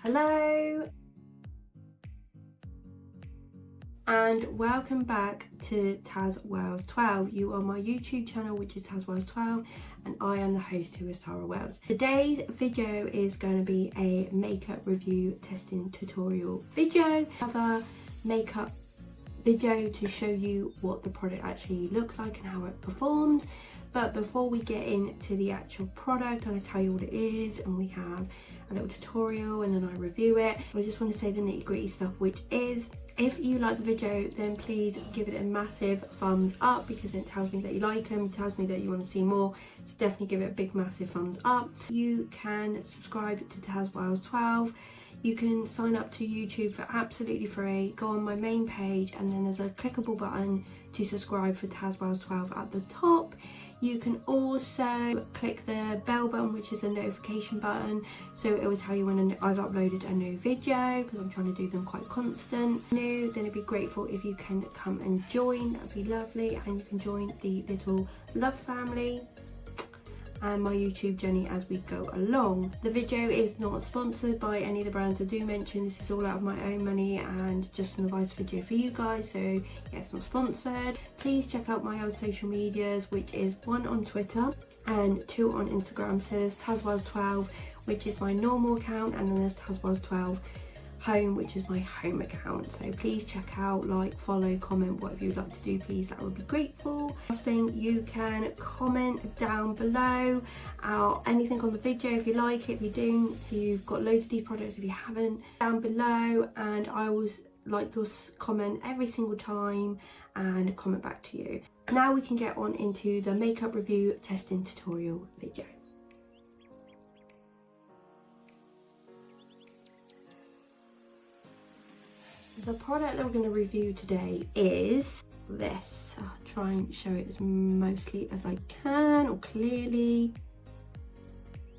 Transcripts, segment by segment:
Hello and welcome back to tazwells12. You are my YouTube channel, which is tazwells12, and I am the host, who is Tara Wells. Today's video is going to be a makeup review testing tutorial video. Another makeup video to show you what the product actually looks like and how it performs. But before we get into the actual product and I tell you what it is, and we have a little tutorial and then I review it, I just want to say the nitty-gritty stuff, which is, if you like the video, then please give it a massive thumbs up, because it tells me that you like them, it tells me that you want to see more. So definitely give it a big massive thumbs up. You can subscribe to tazwells12. You can sign up to YouTube for absolutely free. Go on my main page and then there's a clickable button to subscribe for tazwells12 at the top. You can also click the bell button, which is a notification button, so it will tell you when I've uploaded a new video, because I'm trying to do them quite constant. New, then I'd be grateful if you can come and join. That'd be lovely, and you can join the little love family and my YouTube journey as we go along. The video is not sponsored by any of the brands I do mention. This is all out of my own money and just an advice video for you guys, so yeah, it's not sponsored. Please check out my other social medias, which is 1 on Twitter and 2 on Instagram. So there's tazwells12, which is my normal account, and then there's tazwells12 home, which is my home account. So please check out, like, follow, comment, whatever you'd like to do, please, that would be grateful. Last thing, you can comment down below anything on the video if you like it, if you don't, if you've got loads of these products, if you haven't, down below, and I always like your comment every single time and comment back to you. Now we can get on into the makeup review testing tutorial video. The product that we're going to review today is this. I'll try and show it as mostly as I can, or clearly.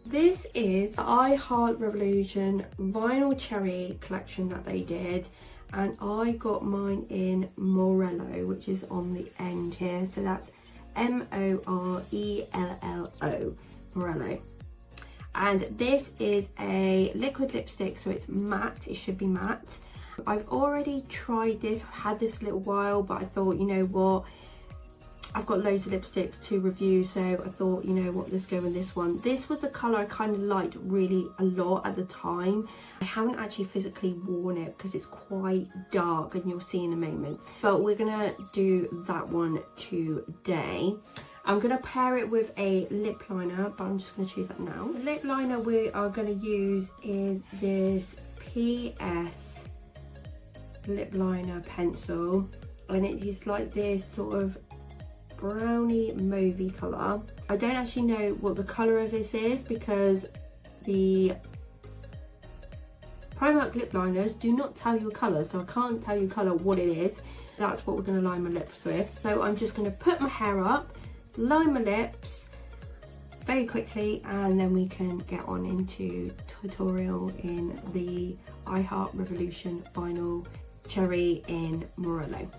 This is the IHEARTREVOLUTIon Vinyl Cherry collection that they did, and I got mine in Morello, which is on the end here. So that's MORELLO, Morello. And this is a liquid lipstick, so it's matte, it should be matte. I've already tried this, I've had this a little while, but I thought, you know what, I've got loads of lipsticks to review, so I thought, you know what, let's go with this one. This was the colour I kind of liked really a lot at the time. I haven't actually physically worn it because it's quite dark, and you'll see in a moment. But we're gonna do that one today. I'm going to pair it with a lip liner, but I'm just going to choose that now. The lip liner we are going to use is this PS lip liner pencil, and it is like this sort of browny mauvey colour. I don't actually know what the colour of this is, because the Primark lip liners do not tell you a colour, so I can't tell you colour what it is. That's what we're going to line my lips with. So I'm just going to put my hair up, line my lips very quickly, and then we can get on into tutorial in the IHEARTREVOLUTIon Vinyl Cherry in Morello.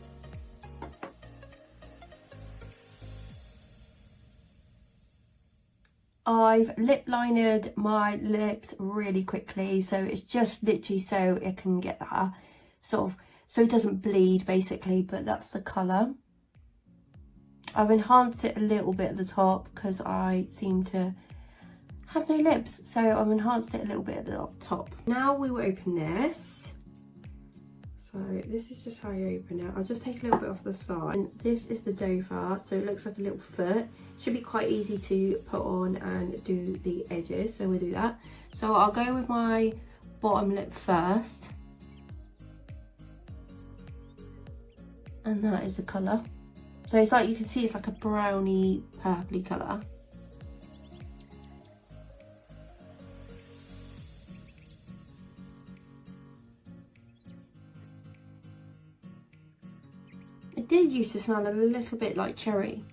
I've lip lined my lips really quickly, so it's just literally so it can get that sort of, so it doesn't bleed basically, but that's the colour. I've enhanced it a little bit at the top because I seem to have no lips, so I've enhanced it a little bit at the top. Now we will open this. So this is just how you open it. I'll just take a little bit off the side. And this is the dover, so it looks like a little foot. Should be quite easy to put on and do the edges, so we'll do that. So I'll go with my bottom lip first. And that is the colour. So it's like, you can see it's like a browny purpley colour. It did used to smell a little bit like cherry.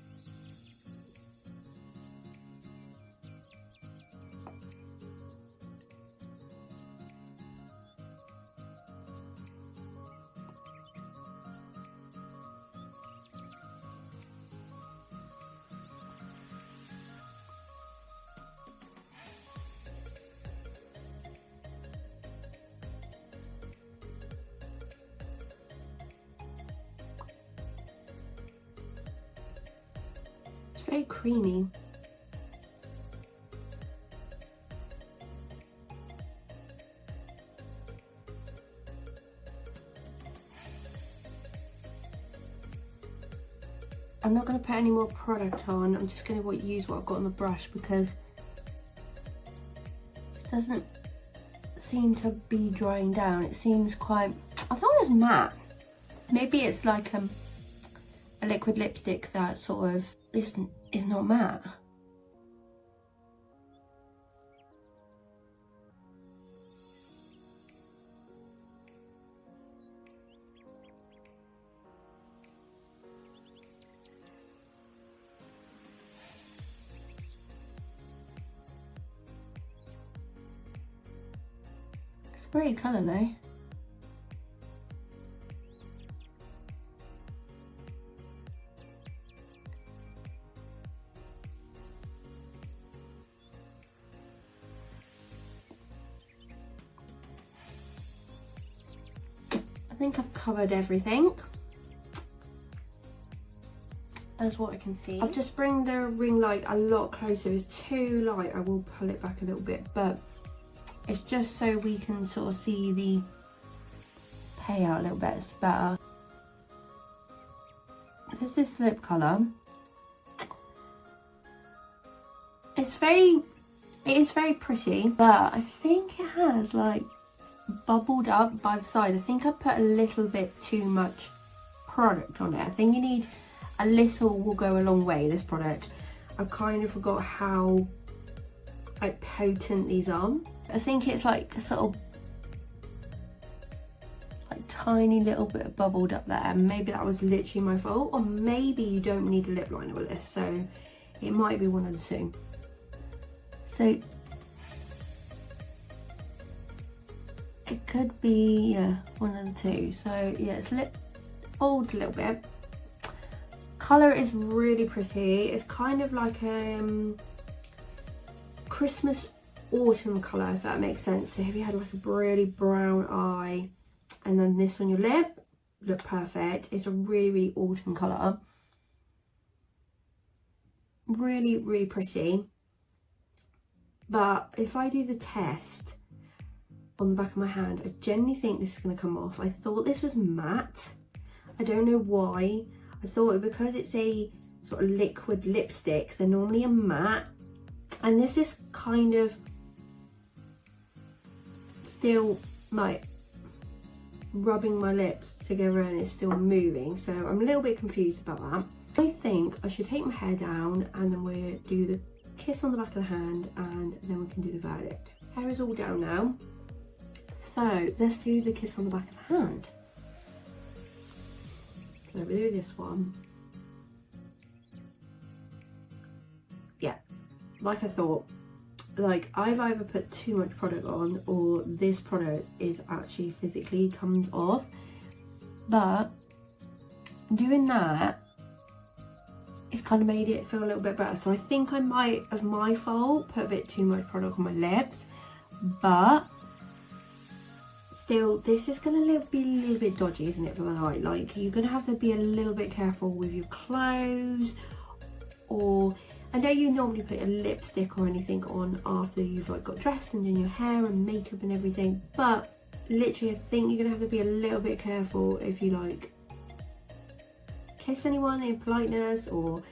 very creamy. I'm not going to put any more product on. I'm just going to use what I've got on the brush because it doesn't seem to be drying down. It seems quite, I thought it was matte. Maybe it's like a liquid lipstick that sort of is not matte. It's a pretty colour though. I think I've covered everything, as what I can see. I'll just bring the ring light a lot closer. If it's too light, I will pull it back a little bit, but it's just so we can sort of see the payout a little bit better. This is lip colour. It is very pretty, but I think it has like bubbled up by the side. I think I put a little bit too much product on it. I think you need a little, will go a long way, this product. I kind of forgot how like potent these are. I think it's like sort of like tiny little bit of bubbled up there. Maybe that was literally my fault, or maybe you don't need a lip liner with this, so it might be one of the two. So it could be, yeah, one of the two. So yeah, it's bold a little bit. Colour is really pretty. It's kind of like Christmas autumn colour, if that makes sense. So if you had like a really brown eye and then this on your lip, look perfect. It's a really, really autumn colour. Really, really pretty. But if I do the test on the back of my hand, I genuinely think this is going to come off. I thought this was matte. I don't know why. I thought because it's a sort of liquid lipstick, they're normally a matte. And this is kind of still like rubbing my lips together and it's still moving. So I'm a little bit confused about that. I think I should take my hair down and then we'll do the kiss on the back of the hand and then we can do the verdict. Hair is all down now. So let's do the kiss on the back of the hand. So we do this one. Yeah, like I thought, like I've either put too much product on or this product is actually physically comes off. But doing that, it's kind of made it feel a little bit better. So I think I might, as my fault, put a bit too much product on my lips, but still, this is going to be a little bit dodgy, isn't it, for the night? Like, you're going to have to be a little bit careful with your clothes, or I know you normally put a lipstick or anything on after you've like got dressed and done your hair and makeup and everything, but literally I think you're going to have to be a little bit careful if you like kiss anyone in politeness or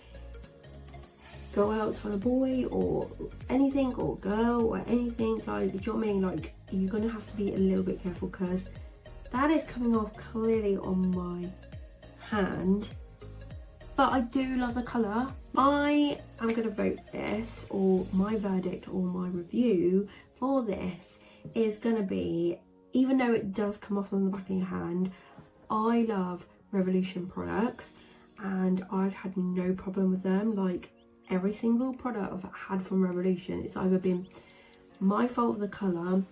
go out for a boy or anything, or girl or anything, like, do you know what I mean? Like, you're gonna have to be a little bit careful because that is coming off clearly on my hand. But I do love the colour. I am gonna vote this, or my verdict or my review for this is gonna be, even though it does come off on the back of your hand, I love Revolution products and I've had no problem with them. Like, every single product I've had from Revolution, it's either been my fault of the colour,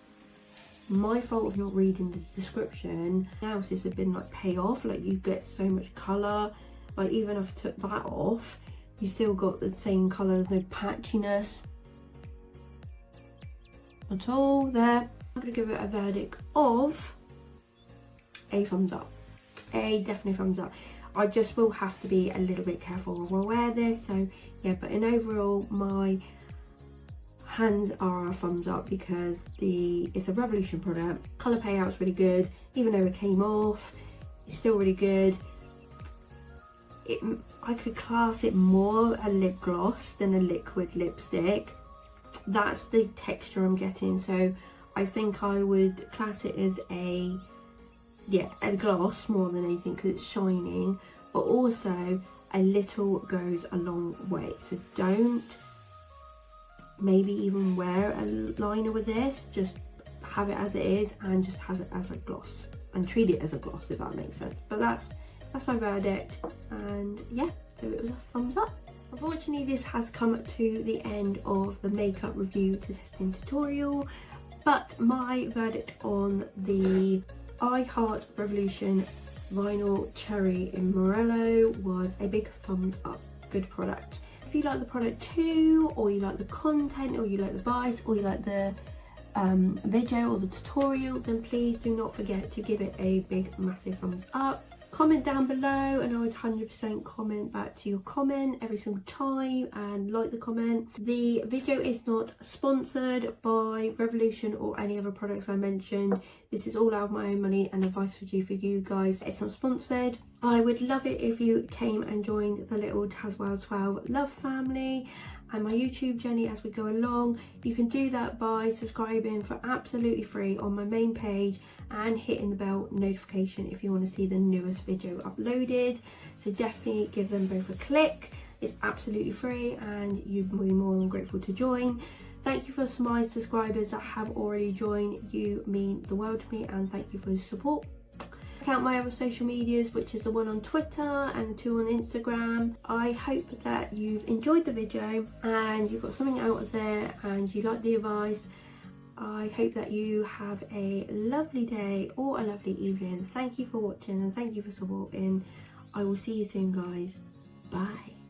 my fault of not reading the description, else has been like pay off. Like, you get so much colour, like even if I took that off, you still got the same colour, there's no patchiness at all there. I'm gonna give it a verdict of a thumbs up. A definitely thumbs up. I just will have to be a little bit careful when I wear this. So yeah, but in overall, my hands are a thumbs up because it's a Revolution product. Colour payout's really good, even though it came off, it's still really good. I could class it more a lip gloss than a liquid lipstick. That's the texture I'm getting, so I think I would class it as a gloss more than anything because it's shining, but also a little goes a long way. So don't maybe even wear a liner with this, just have it as it is and just have it as a gloss and treat it as a gloss, if that makes sense. But that's my verdict, and yeah, so it was a thumbs up. Unfortunately, this has come to the end of the makeup review to testing tutorial, but my verdict on the IHEARTREVOLUTION Vinyl Cherry in Morello was a big thumbs up. Good product. If you like the product too, or you like the content, or you like the advice, or you like the video or the tutorial, then please do not forget to give it a big massive thumbs up. Comment down below and I would 100% comment back to your comment every single time and like the comment. The video is not sponsored by Revolution or any other products I mentioned. This is all out of my own money and advice for you guys. It's not sponsored. I would love it if you came and joined the little tazwells12 love family and my YouTube journey as we go along. You can do that by subscribing for absolutely free on my main page and hitting the bell notification if you want to see the newest video uploaded. So definitely give them both a click. It's absolutely free and you'd be more than grateful to join. Thank you for my subscribers that have already joined. You mean the world to me, and thank you for your support. Check out my other social medias, which is the one on Twitter and the two on Instagram. I hope that you've enjoyed the video and you got something out of there and you like the advice. I hope that you have a lovely day or a lovely evening. Thank you for watching and thank you for supporting. I will see you soon, guys. Bye.